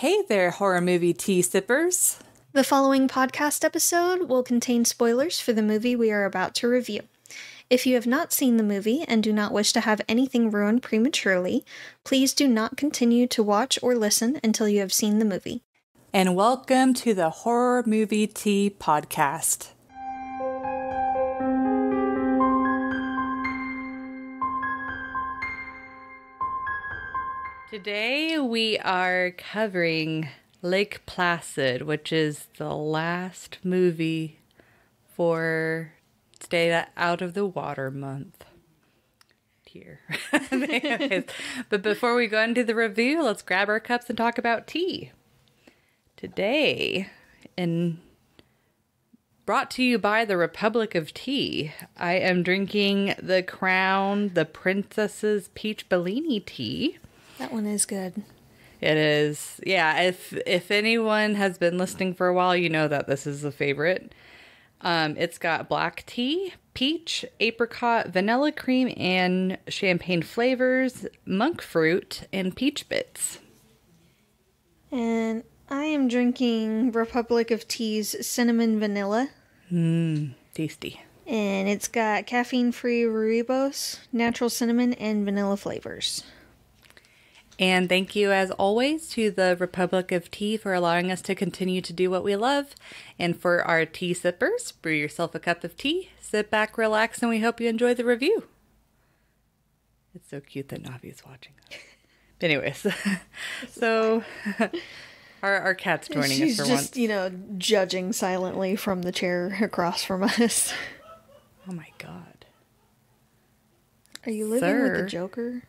Hey there, horror movie tea sippers. The following podcast episode will contain spoilers for the movie we are about to review. If you have not seen the movie and do not wish to have anything ruined prematurely, please do not continue to watch or listen until you have seen the movie. And welcome to the Horror Movie Tea Podcast. Today we are covering Lake Placid, which is the last movie for Stay Out of the Water month. Here. Anyways, but before we go into the review, let's grab our cups and talk about tea. Today, brought to you by the Republic of Tea, I am drinking the Crown, the Princess's Peach Bellini tea. That one is good. It is. Yeah, if anyone has been listening for a while, you know that this is a favorite. It's got black tea, peach, apricot, vanilla cream, and champagne flavors, monk fruit, and peach bits. And I am drinking Republic of Tea's cinnamon vanilla. Tasty. And it's got caffeine-free rooibos, natural cinnamon, and vanilla flavors. And thank you, as always, to the Republic of Tea for allowing us to continue to do what we love. And for our tea sippers, brew yourself a cup of tea, sit back, relax, and we hope you enjoy the review. It's so cute that Navi's watching us. But anyways, so our cat's joining She's us for once. She's just, judging silently from the chair across from us. Oh my God. Are you living with the Joker?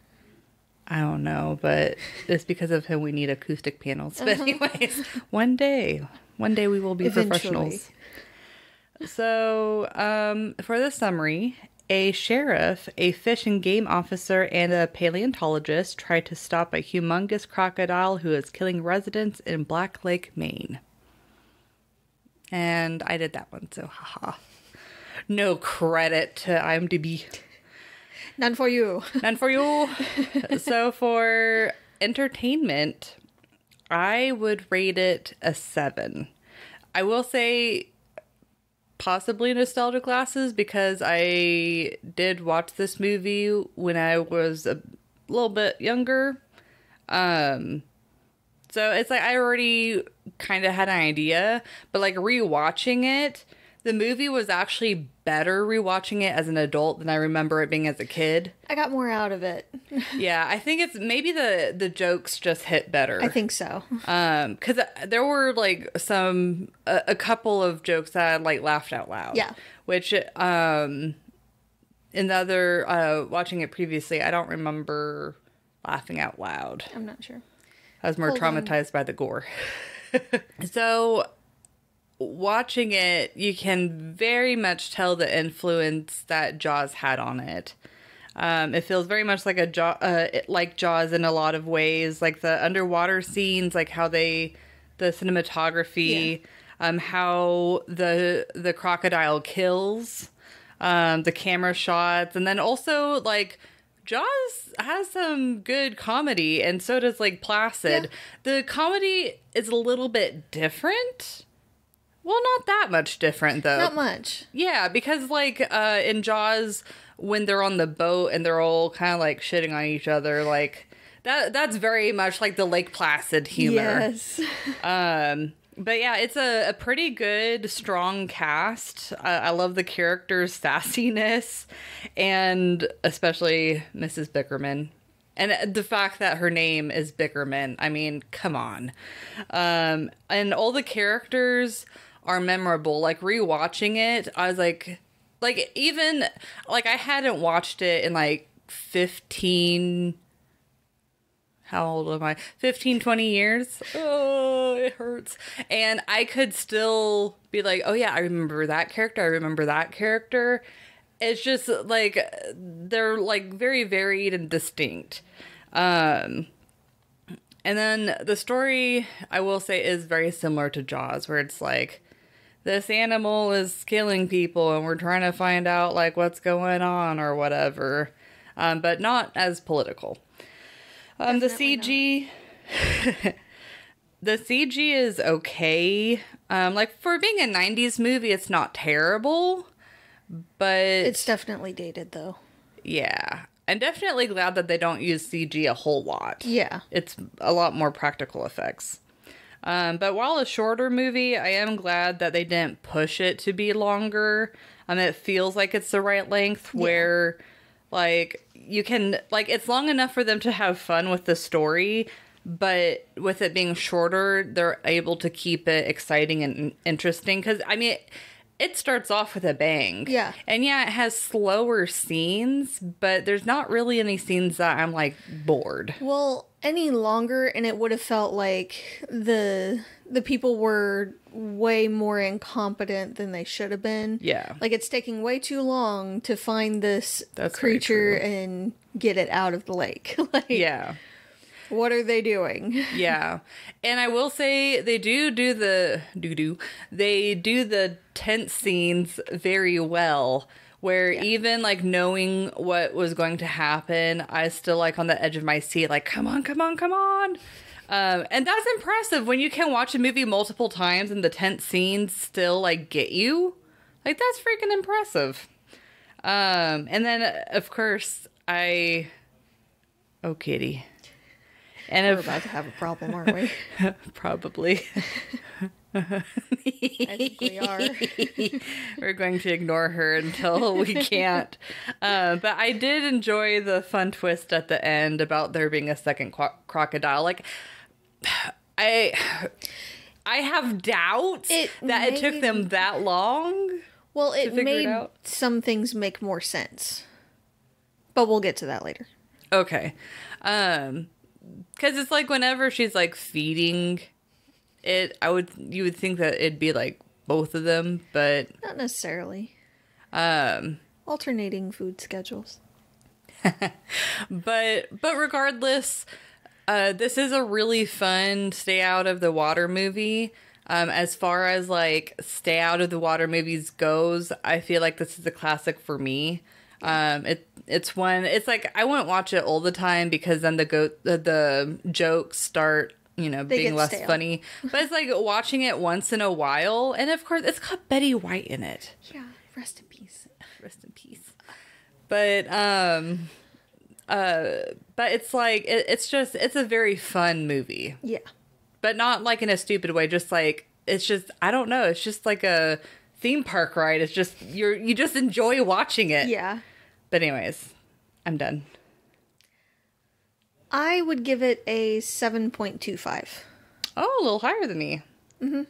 I don't know, but it's because of him we need acoustic panels. But anyways, one day we will be professionals. So, for the summary, a sheriff, a fish and game officer, and a paleontologist try to stop a humongous crocodile who is killing residents in Black Lake, Maine. And I did that one, so haha. No credit to IMDb. None for you. None for you. So for entertainment, I would rate it a 7. I will say possibly nostalgia glasses because I did watch this movie when I was a little bit younger. So it's like I already kind of had an idea, but like rewatching it, the movie was actually better rewatching it as an adult than I remember it being as a kid. I got more out of it. Yeah, I think it's maybe the jokes just hit better. I think so. Because there were like a couple of jokes that I like laughed out loud. Yeah. Which in the other watching it previously, I don't remember laughing out loud. I'm not sure. I was more traumatized by the gore. So watching it, you can very much tell the influence that Jaws had on it. It feels very much like like Jaws in a lot of ways, like the underwater scenes, like how the cinematography, how the crocodile kills, the camera shots, and then also like Jaws has some good comedy, and so does like Placid. Yeah. The comedy is a little bit different. Well, not that much different, though. Not much. Yeah, because, like, in Jaws, when they're on the boat and they're all kind of, like, shitting on each other, like, that's very much like the Lake Placid humor. Yes. But, yeah, it's a pretty good, strong cast. I love the characters' sassiness, and especially Mrs. Bickerman. And the fact that her name is Bickerman, I mean, come on. And all the characters are memorable. Like, rewatching it, I was like even, like, I hadn't watched it in, like, 15, how old am I? 15, 20 years. Oh, it hurts. And I could still be like, oh, yeah, I remember that character. I remember that character. It's just, like, they're, like, very varied and distinct. And then the story, I will say, is very similar to Jaws, where it's, like, this animal is killing people, and we're trying to find out, like, what's going on or whatever. But not as political. The CG... The CG is okay. Like, for being a 90s movie, it's not terrible, but... It's definitely dated, though. Yeah. I'm definitely glad that they don't use CG a whole lot. Yeah. It's a lot more practical effects. But while a shorter movie, I am glad that they didn't push it to be longer. It feels like it's the right length where, like, you can... Like, it's long enough for them to have fun with the story, but with it being shorter, they're able to keep it exciting and interesting. Because, I mean... It starts off with a bang. Yeah. And yeah, it has slower scenes, but there's not really any scenes that I'm, like, bored. Well, any longer, and it would have felt like the people were way more incompetent than they should have been. Yeah. Like, it's taking way too long to find this That's creature and get it out of the lake. Like, Yeah. what are they doing? Yeah. And I will say they do the tense scenes very well, where even, like, knowing what was going to happen, I still, like, on the edge of my seat, like, come on, come on, come on. And that's impressive when you can watch a movie multiple times and the tense scenes still, like, get you. Like, that's freaking impressive. And then, of course, Oh, kitty. And We're about to have a problem, aren't we? Probably. I think we are. We're going to ignore her until we can't. But I did enjoy the fun twist at the end about there being a second crocodile. Like, I have doubts that it took them that long. Well, it made out. some things make more sense. But we'll get to that later. Okay. Because it's like whenever she's, like, feeding it, you would think that it'd be, like, both of them, but... Not necessarily. Alternating food schedules. But regardless, this is a really fun stay out of the water movie. As far as, like, stay out of the water movies goes, I feel like this is a classic for me. It's one, it's like, I wouldn't watch it all the time because then the jokes start, being less stale. funny. But it's like watching it once in a while. And of course, it's got Betty White in it. Yeah, rest in peace. Rest in peace. But it's like, it's a very fun movie. Yeah. But not like in a stupid way, just like, it's just, I don't know, it's just like a theme park ride. It's just, you just enjoy watching it. Yeah. But anyways, I'm done. I would give it a 7.25. Oh, a little higher than me. Mm-hmm.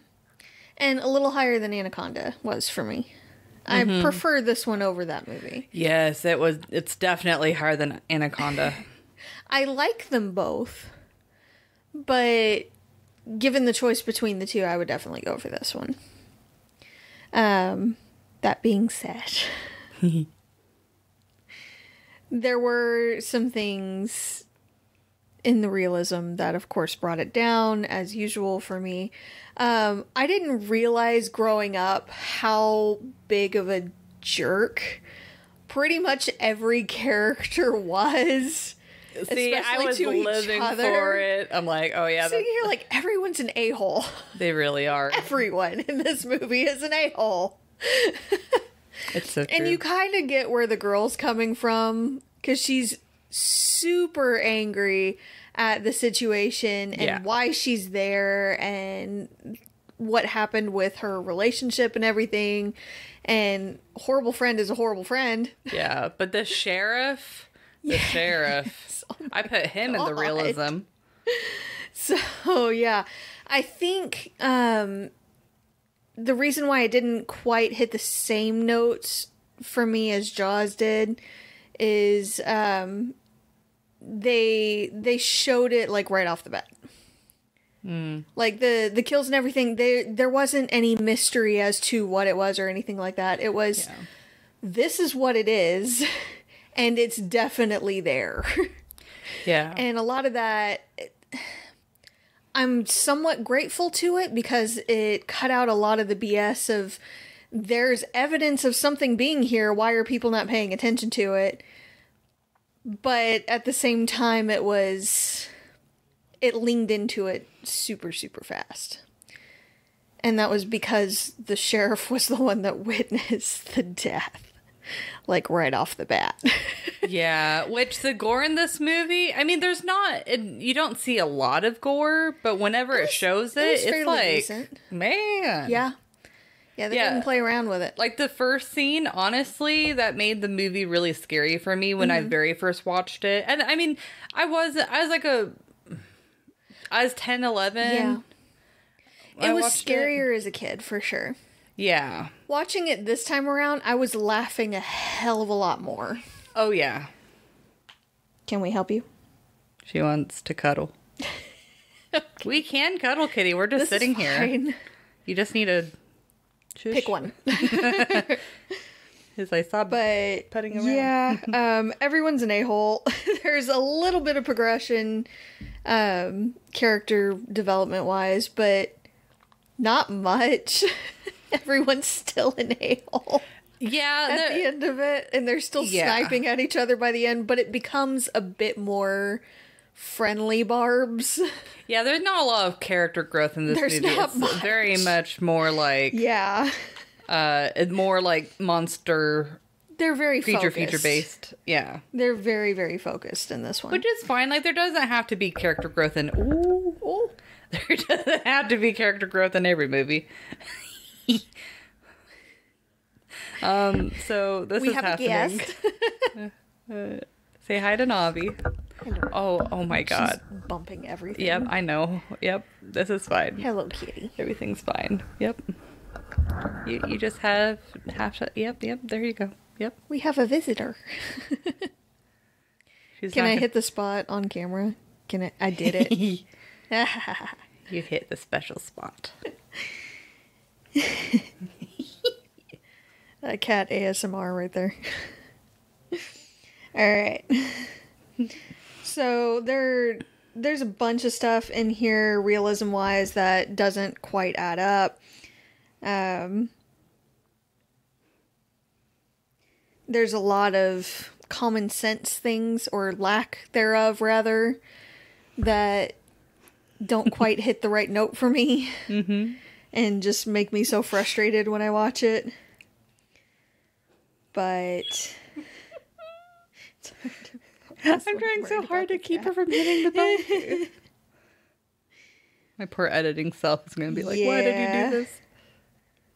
And a little higher than Anaconda was for me. I prefer this one over that movie. Yes, it's definitely higher than Anaconda. I like them both. But given the choice between the two, I would definitely go for this one. That being said, there were some things in the realism that, of course, brought it down, as usual for me. I didn't realize growing up how big of a jerk pretty much every character was. See, I was living for it. I'm like, oh yeah. So you're like, everyone's an a-hole. They really are. Everyone in this movie is an a-hole. It's so true. And you kind of get where the girl's coming from, because she's super angry at the situation and why she's there and what happened with her relationship and everything. And horrible friend is a horrible friend. Yeah, but the sheriff, I put him in the realism. So, yeah, I think the reason why it didn't quite hit the same notes for me as Jaws did is they showed it, like, right off the bat. Like, the kills and everything, there wasn't any mystery as to what it was or anything like that. It was, this is what it is, and it's definitely there. Yeah. And a lot of that, I'm somewhat grateful to it because it cut out a lot of the BS of, there's evidence of something being here, why are people not paying attention to it? But at the same time, it it leaned into it super, super fast. And that was because the sheriff was the one that witnessed the death, like right off the bat. Yeah, which the gore in this movie, I mean, there's not, you don't see a lot of gore, but whenever it shows it's like, decent. Man. Yeah. Yeah, they didn't play around with it. Like the first scene, honestly, that made the movie really scary for me when I very first watched it. And I mean, I was 10, 11. Yeah. It was scarier as a kid, for sure. Yeah. Watching it this time around, I was laughing a hell of a lot more. Oh, yeah. Can we help you? She wants to cuddle. Okay. We can cuddle, kitty. We're just sitting here. You just need to pick one. As I saw putting around. Yeah, everyone's an a-hole. There's a little bit of progression, character development-wise, but not much. Everyone's still an a-hole. Yeah. At the end of it, and they're still sniping at each other by the end, but it becomes a bit more friendly barbs. Yeah, there's not a lot of character growth in this movie. Not much. Very much more like... Yeah. More like monster... They're very feature-based. Yeah. They're very, very focused in this one. Which is fine. Like, there doesn't have to be character growth in... Ooh. There doesn't have to be character growth in every movie. So this is happening. A guest. Say hi to Navi. Hello. Oh my God. She's bumping everything. Yep, I know. Yep, this is fine. Hello, kitty. Everything's fine. Yep. You just have to... Yep, there you go. Yep. We have a visitor. Can I hit the spot on camera? Can I did it. You hit the special spot. That cat ASMR right there. Alright. So there's a bunch of stuff in here realism-wise that doesn't quite add up. There's a lot of common sense things, or lack thereof rather, that don't quite hit the right note for me. Mm-hmm. And just make me so frustrated when I watch it. But I'm trying so hard to keep her from hitting the button. My poor editing self is going to be like, why did you do this?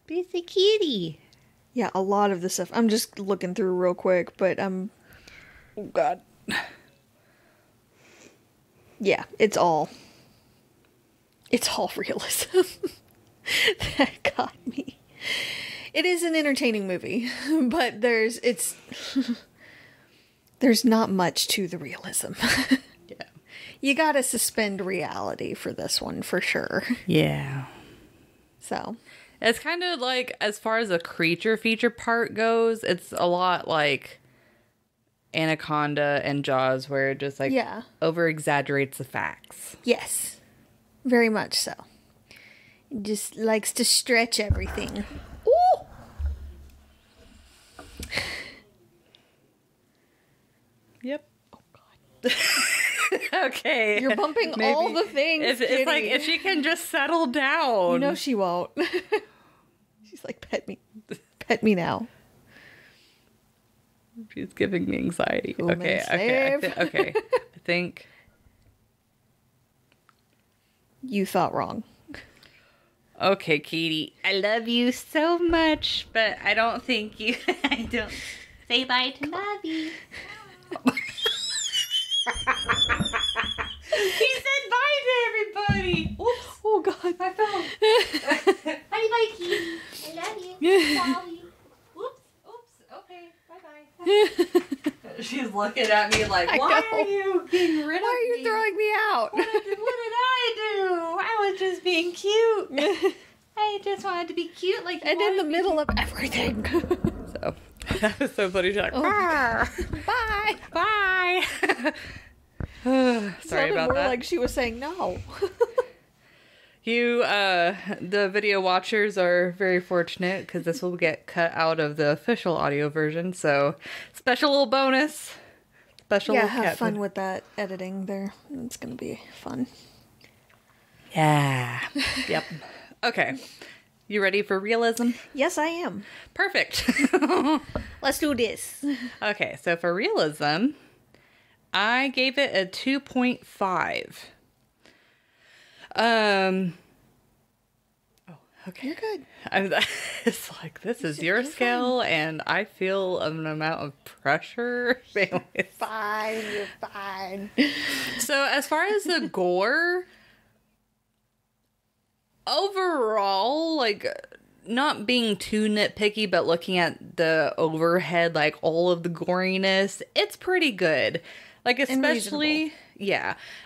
Busy kitty. Yeah, a lot of the stuff. I'm just looking through real quick, but oh God. Yeah, it's all realism. That got me. It is an entertaining movie, but there's not much to the realism. Yeah. You gotta suspend reality for this one, for sure. Yeah. So. It's kind of like, as far as a creature feature part goes, it's a lot like Anaconda and Jaws, where it just like over-exaggerates the facts. Yes. Very much so. It just likes to stretch everything. Ooh! Yep. Oh, God. Okay. You're bumping all the things. It's like, if she can just settle down. You know she won't. She's like, pet me. Pet me now. She's giving me anxiety. Human Okay. I think... You thought wrong. Okay, Katie. I love you so much, but I don't think you... I don't... Say bye to Navi. He said bye to everybody. Oops. Oh, God. My phone. Bye, Katie. I love you. Sorry. Oops. Okay. Bye-bye. She's looking at me like, why are you getting rid of me? Why are you throwing me out? What did I do? I was just being cute. I just wanted to be cute like you. And in the middle of everything. So, that was so funny. She's like, bye. Bye. Sorry about more that. Like she was saying no. You, the video watchers are very fortunate because this will get cut out of the official audio version. So, special little bonus. Special little have fun with that editing there. It's going to be fun. Yeah. Yep. Okay. You ready for realism? Yes, I am. Perfect. Let's do this. Okay, so for realism, I gave it a 2.5. Okay. You're good. It's like, this is your scale, and I feel an amount of pressure. Anyways. Fine, you're fine. So as far as the gore, overall, like, not being too nitpicky, but looking at the overhead, like, all of the goriness, it's pretty good. Like, especially,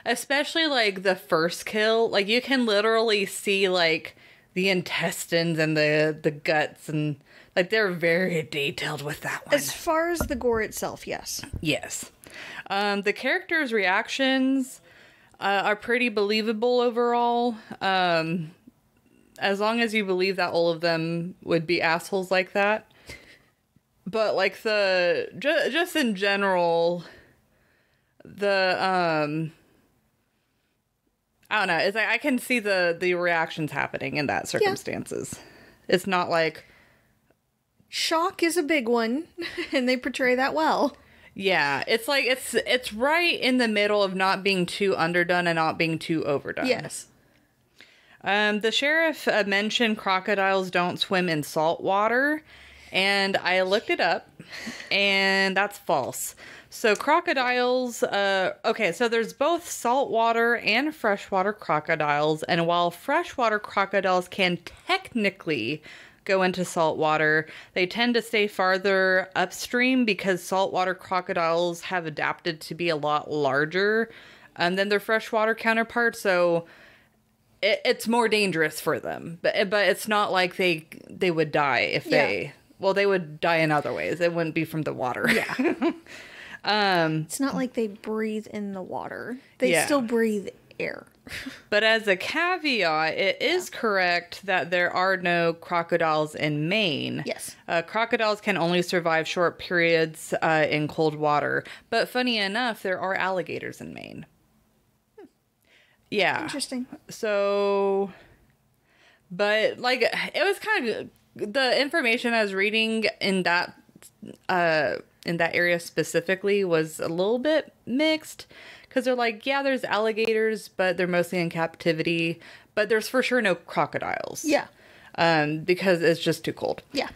especially, like, the first kill. Like, you can literally see, like, the intestines and the guts, and, like, they're very detailed with that one. As far as the gore itself, yes. Yes. The characters' reactions are pretty believable overall. As long as you believe that all of them would be assholes like that. But, like, just in general, I don't know. It's like I can see the reactions happening in that circumstances. Yeah. It's not like shock is a big one, and they portray that well. Yeah, it's like it's right in the middle of not being too underdone and not being too overdone. Yes. The sheriff mentioned crocodiles don't swim in salt water, and I looked it up, and that's false. So crocodiles, okay, so there's both saltwater and freshwater crocodiles, and while freshwater crocodiles can technically go into saltwater, they tend to stay farther upstream because saltwater crocodiles have adapted to be a lot larger than their freshwater counterparts, so it's more dangerous for them. But it's not like they would die if they... Well, they would die in other ways. It wouldn't be from the water. Yeah. It's not like they breathe in the water. They still breathe air. But as a caveat, it is correct that there are no crocodiles in Maine. Yes. Crocodiles can only survive short periods in cold water. But funny enough, there are alligators in Maine. Yeah. Interesting. So, but, like, it was kind of... The information I was reading in that area specifically was a little bit mixed, because they're like, yeah, there's alligators, but they're mostly in captivity, but there's for sure no crocodiles. Yeah. Because it's just too cold. Yeah.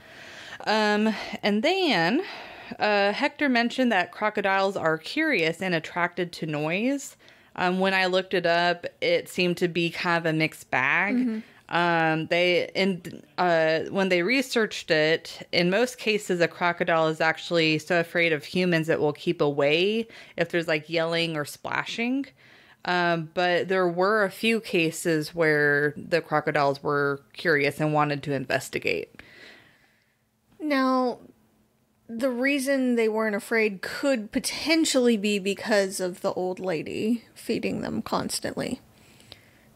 And then Hector mentioned that crocodiles are curious and attracted to noise. When I looked it up, it seemed to be kind of a mixed bag. Mm-hmm. When they researched it, in most cases, a crocodile is actually so afraid of humans it will keep away if there's like yelling or splashing. But there were a few cases where the crocodiles were curious and wanted to investigate. Now, the reason they weren't afraid could potentially be because of the old lady feeding them constantly.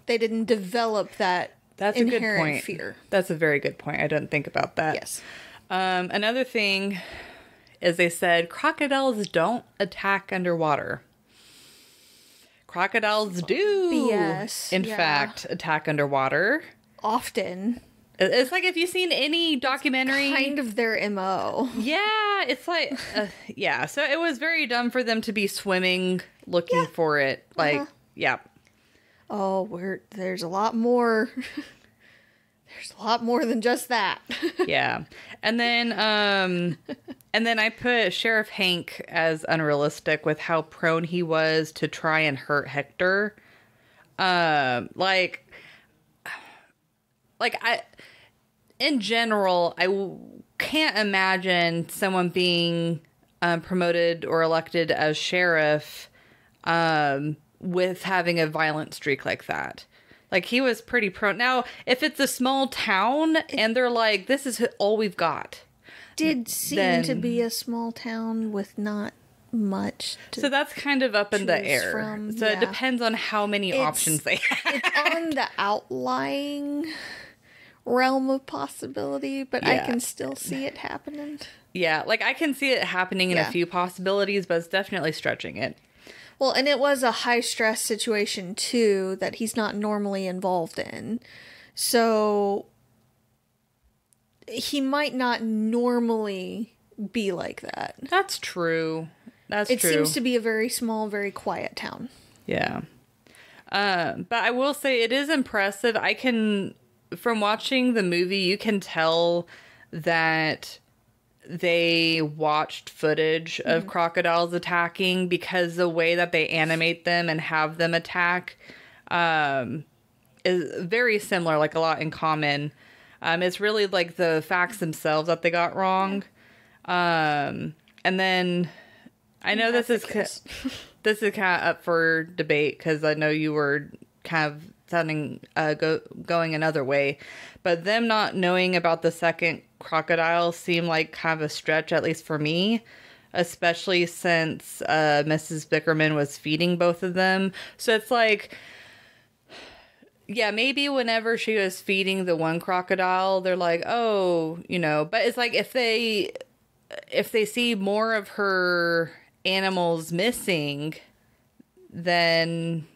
They didn't develop that. That's a good point. Fear. That's a very good point. I didn't think about that. Yes. Another thing is they said crocodiles don't attack underwater. Crocodiles do, in fact, attack underwater. Often. It's like if you've seen any documentary. It's kind of their MO. Yeah, it's like, yeah. So it was very dumb for them to be swimming, looking for it. Like, Oh, there's a lot more. There's a lot more than just that. Yeah. And then I put Sheriff Hank as unrealistic with how prone he was to try and hurt Hector. In general, I can't imagine someone being promoted or elected as sheriff with having a violent streak like that. Like, he was pretty prone. Now, if it's a small town and they're like, this is all we've got. Did seem to be a small town with not much to so that's kind of up in the air. From. So it depends on how many options they have. It's on the outlying realm of possibility, but I can still see it happening. Yeah, like I can see it happening in a few possibilities, but it's definitely stretching it. Well, and it was a high-stress situation, too, that he's not normally involved in. So he might not normally be like that. That's true. It seems to be a very small, very quiet town. Yeah. But I will say it is impressive. From watching the movie, you can tell that they watched footage of crocodiles attacking, because the way that they animate them and have them attack is very similar, like a lot in common. It's really like the facts themselves that they got wrong. And then I know this is kind of up for debate, because I know you were kind of sounding going another way, but them not knowing about the second crocodile seemed like kind of a stretch, at least for me, especially since Mrs. Bickerman was feeding both of them. So it's like, yeah, maybe whenever she was feeding the one crocodile, they're like, oh, but it's like if they see more of her animals missing, then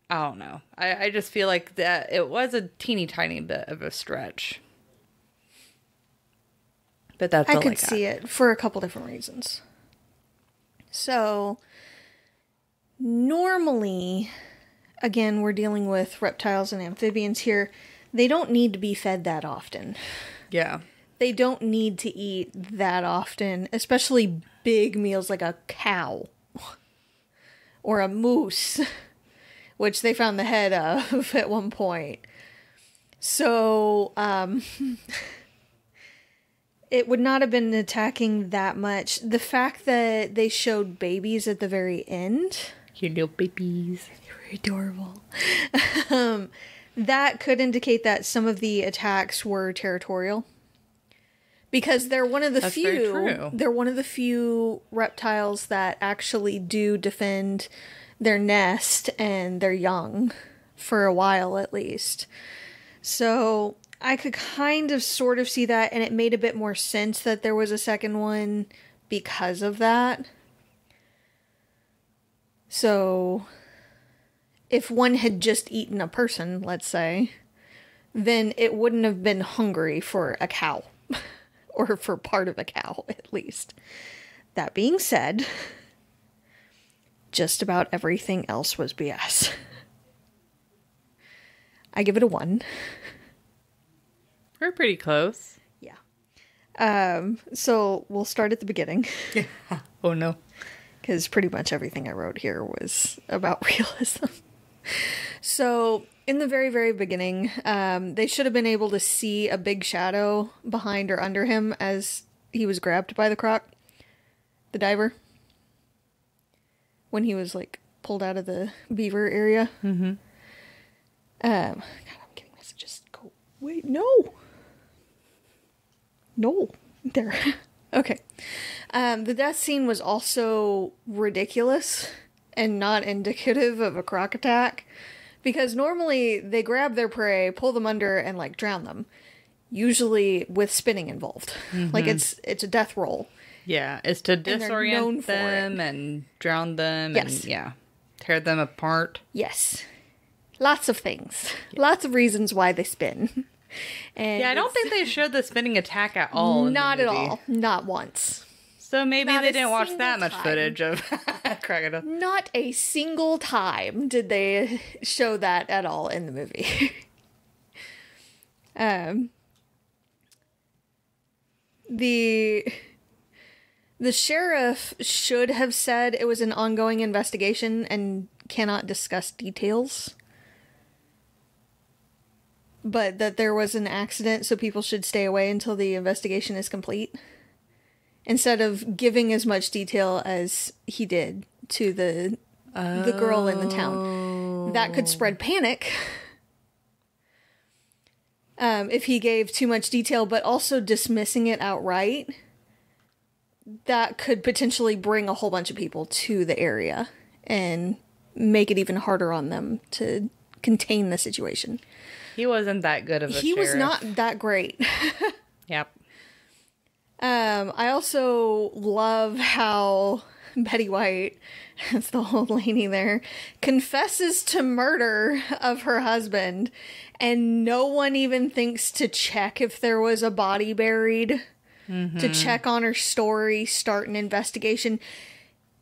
I don't know. I just feel like that it was a teeny tiny bit of a stretch. But that's all I could see it for a couple different reasons. So, normally, again, we're dealing with reptiles and amphibians here. They don't need to be fed that often. Yeah. They don't need to eat that often, especially big meals like a cow or a moose, which they found the head of at one point. So, it would not have been attacking that much. The fact that they showed babies at the very end. Your little babies. They were adorable. That could indicate that some of the attacks were territorial. Because they're one of the That's very true. They're one of the few reptiles that actually do defend their nest and their young for a while at least. So I could kind of sort of see that, and it made a bit more sense that there was a second one because of that. So if one had just eaten a person, let's say, then it wouldn't have been hungry for a cow. Or for part of a cow, at least. That being said, just about everything else was BS. I give it a 1. We're pretty close. Yeah. So we'll start at the beginning. Yeah. Oh no. Because pretty much everything I wrote here was about realism. So, in the very, very beginning, they should have been able to see a big shadow behind or under him as he was grabbed by the croc, the diver, when he was, like, pulled out of the beaver area. Mm-hmm. God, I'm getting messages. Go, wait, no! No. There. Okay. The death scene was also ridiculous and not indicative of a croc attack. Because normally they grab their prey, pull them under, and like drown them. Usually with spinning involved. Mm-hmm. Like it's a death roll. Yeah, it's to disorient them and drown them and tear them apart. Yes. Lots of things. Yeah. Lots of reasons why they spin. And I don't think they showed the spinning attack at all. Not at all. Not once. So maybe they didn't watch that much footage of crocodile. Not a single time did they show that at all in the movie. The sheriff should have said it was an ongoing investigation and cannot discuss details. But that there was an accident, so people should stay away until the investigation is complete. Instead of giving as much detail as he did to the girl in the town. That could spread panic. If he gave too much detail, but also dismissing it outright, that could potentially bring a whole bunch of people to the area and make it even harder on them to contain the situation. He wasn't that good of a sheriff. He was not that great. Yep. I also love how Betty White, that's the old lady there, confesses to murder of her husband, and no one even thinks to check if there was a body buried, to check on her story, start an investigation.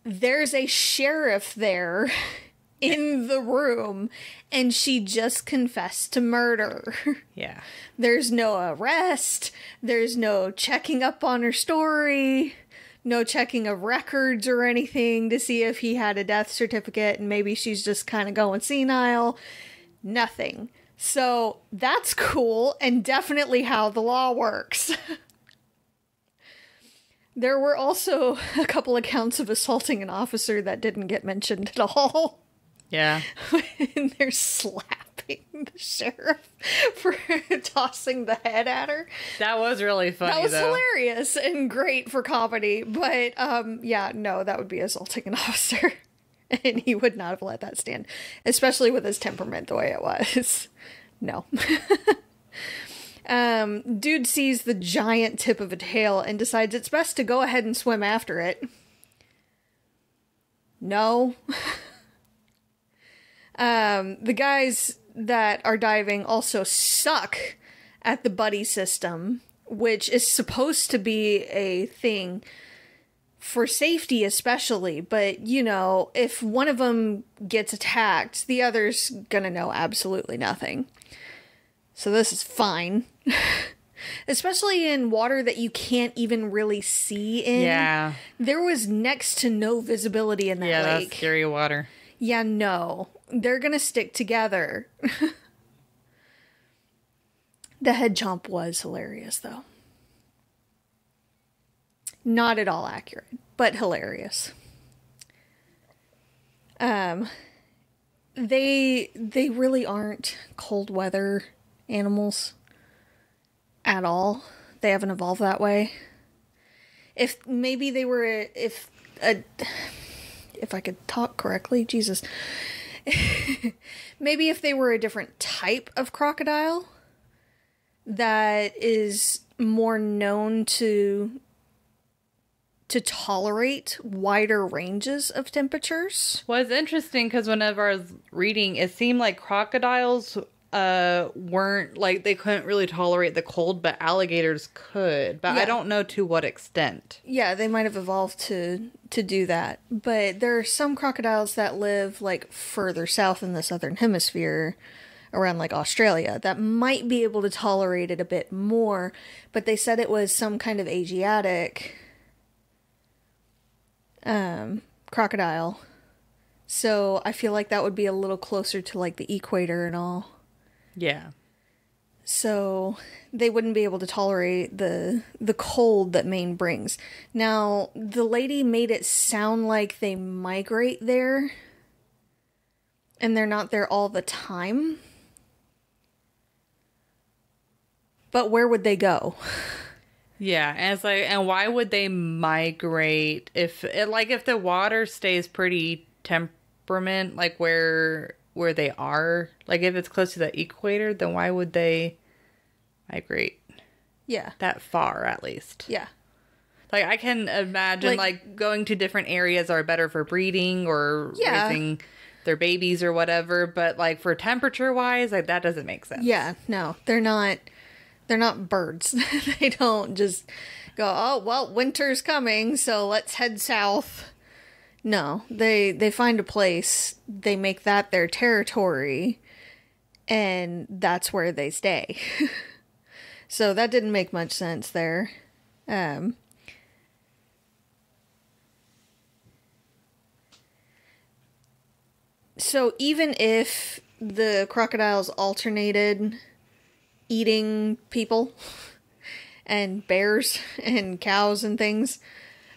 There's a sheriff there in the room, and she just confessed to murder. Yeah. There's no arrest. There's no checking up on her story. No checking of records or anything to see if he had a death certificate and maybe she's just kind of going senile. Nothing. So that's cool and definitely how the law works. There were also a couple accounts of assaulting an officer that didn't get mentioned at all. Yeah. And they're slapping the sheriff for tossing the head at her. That was really funny, That was though. hilarious and great for comedy. But, yeah, no, that would be assaulting an officer. And he would not have let that stand. Especially with his temperament the way it was. No. Dude sees the giant tip of a tail and decides it's best to go ahead and swim after it. No. The guys that are diving also suck at the buddy system, which is supposed to be a thing for safety especially, but, you know, if one of them gets attacked, the other's gonna know absolutely nothing. So this is fine. Especially in water that you can't even really see in. Yeah. There was next to no visibility in that lake. Yeah, that's scary water. Yeah, no. They're gonna stick together. The head chomp was hilarious, though. Not at all accurate, but hilarious. They really aren't cold weather animals at all. They haven't evolved that way. If maybe they were, if I could talk correctly, Jesus. Maybe if they were a different type of crocodile that is more known to tolerate wider ranges of temperatures. Well, it's interesting because whenever I was reading, it seemed like crocodiles weren't, like, they couldn't really tolerate the cold, but alligators could. But Yeah. I don't know to what extent. Yeah, they might have evolved to do that. But there are some crocodiles that live, like, further south in the southern hemisphere, around, like, Australia, that might be able to tolerate it a bit more. But they said it was some kind of Asiatic crocodile. So I feel like that would be a little closer to, like, the equator and all. Yeah. So they wouldn't be able to tolerate the cold that Maine brings. Now, the lady made it sound like they migrate there and they're not there all the time. But where would they go? Yeah, and it's like, and why would they migrate if the water stays pretty temperament, like where they are, like if it's close to the equator, then why would they migrate? Yeah. That far, at least. Yeah. Like, I can imagine, like going to different areas are better for breeding or raising their babies or whatever, but like for temperature wise, like that doesn't make sense. Yeah, no, they're not birds. They don't just go, oh, well, winter's coming, so let's head south. No, they find a place, they make that their territory, and that's where they stay. So that didn't make much sense there. So even if the crocodiles alternated eating people and bears and cows and things,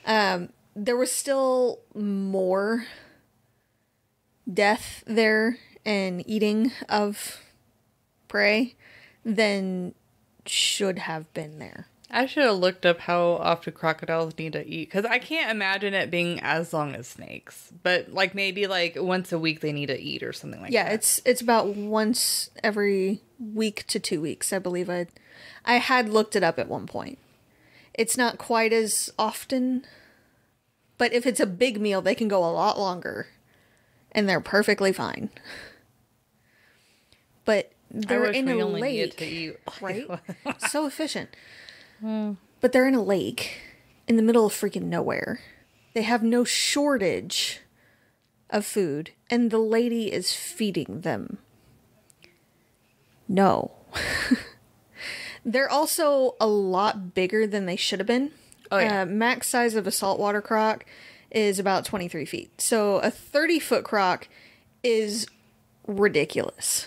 there was still more death there and eating of prey than should have been there. I should have looked up how often crocodiles need to eat, because I can't imagine it being as long as snakes. But like maybe like once a week they need to eat or something like that. Yeah, it's about once every week to 2 weeks, I believe. I had looked it up at one point. It's not quite as often But if it's a big meal, they can go a lot longer. And they're perfectly fine. But they're in a lake, right? So efficient. But they're in a lake in the middle of freaking nowhere. They have no shortage of food. And the lady is feeding them. No. They're also a lot bigger than they should have been. Oh, yeah. Max size of a saltwater croc is about 23 feet. So a 30-foot croc is ridiculous.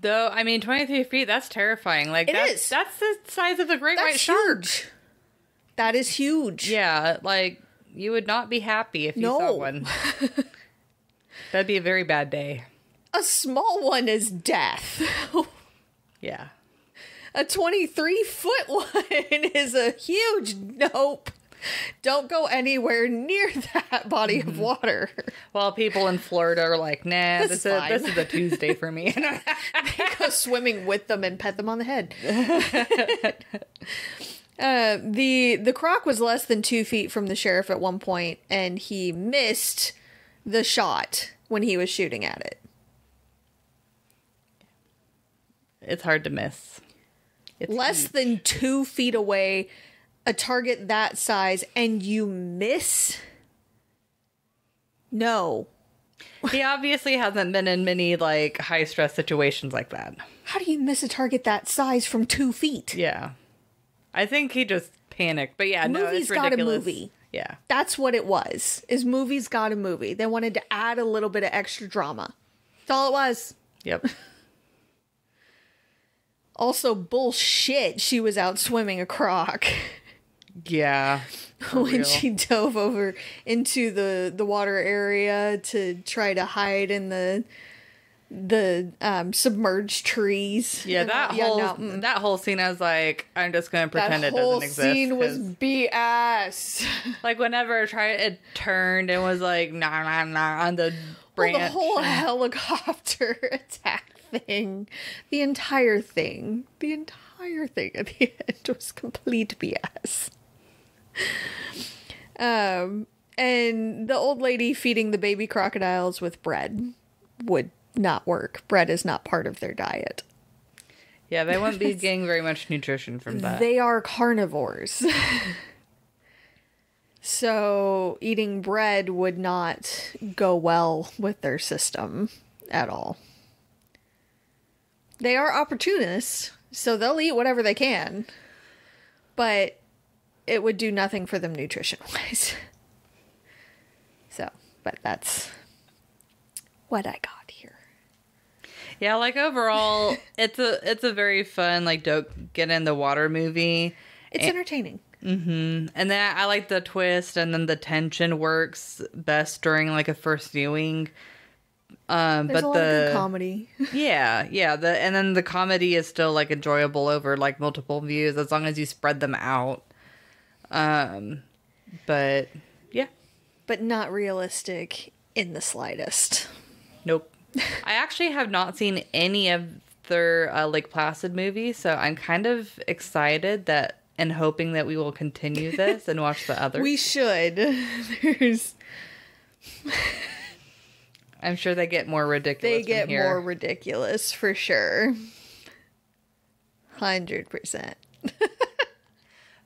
Though, I mean, 23 feet, that's terrifying. Like, that's the size of the great white shark. Huge. That is huge. Yeah, like, you would not be happy if you saw one. That'd be a very bad day. A small one is death. Yeah. A 23-foot one is a huge nope. Don't go anywhere near that body of water. Well, people in Florida are like, nah, this is a Tuesday for me. They go swimming with them and pet them on the head. The croc was less than 2 feet from the sheriff at one point, and he missed the shot when he was shooting at it. It's hard to miss. It's less huge. Than 2 feet away, a target that size, and you miss? No. He obviously hasn't been in many, like, high-stress situations like that. How do you miss a target that size from 2 feet? Yeah. I think he just panicked. But yeah, no, it's ridiculous. Movie's got a movie. Yeah. That's what it was, is Movie's got a movie. They wanted to add a little bit of extra drama. That's all it was. Yep. Also, bullshit, she was out swimming a croc. Yeah. When she dove over into the water area to try to hide in the submerged trees. Yeah, that whole scene, I was like, I'm just gonna pretend it doesn't exist. That whole scene was BS. Like, whenever it turned and was like, nah, on the branch. Well, the whole helicopter attack thing. The entire thing at the end was complete BS. And the old lady feeding the baby crocodiles with bread would not work. Bread is not part of their diet. Yeah, they wouldn't be getting very much nutrition from that. They are carnivores. So eating bread would not go well with their system at all. They are opportunists, so they'll eat whatever they can. But it would do nothing for them nutrition-wise. So, but that's what I got here. Yeah, like, overall, it's a very fun, like, don't get in the water movie. It's entertaining. Mm-hmm. And then I like the twist, and then the tension works best during, like, a first viewing. There's but a lot of good comedy. Yeah. And then the comedy is still, like, enjoyable over, like, multiple views as long as you spread them out. But yeah. But not realistic in the slightest. Nope. I actually have not seen any of their Lake Placid movies, so I'm kind of excited and hoping that we will continue this and watch the others. We should. I'm sure they get more ridiculous. They get more ridiculous for sure. 100%.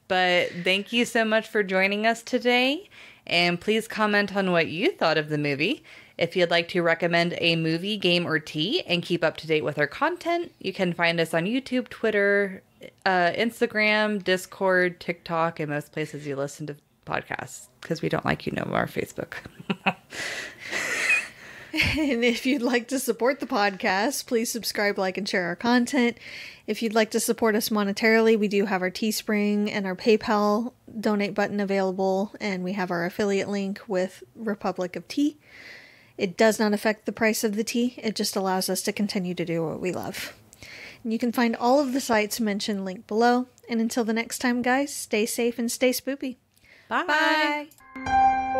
But thank you so much for joining us today. And please comment on what you thought of the movie. If you'd like to recommend a movie, game, or tea and keep up to date with our content, you can find us on YouTube, Twitter, Instagram, Discord, TikTok, and most places you listen to podcasts, because we don't like you no more Facebook. And if you'd like to support the podcast, please subscribe, like, and share our content. If you'd like to support us monetarily, we do have our Teespring and our PayPal donate button available, and we have our affiliate link with Republic of Tea. It does not affect the price of the tea. It just allows us to continue to do what we love. And you can find all of the sites mentioned linked below. And until the next time, guys, stay safe and stay spoopy. Bye. Bye.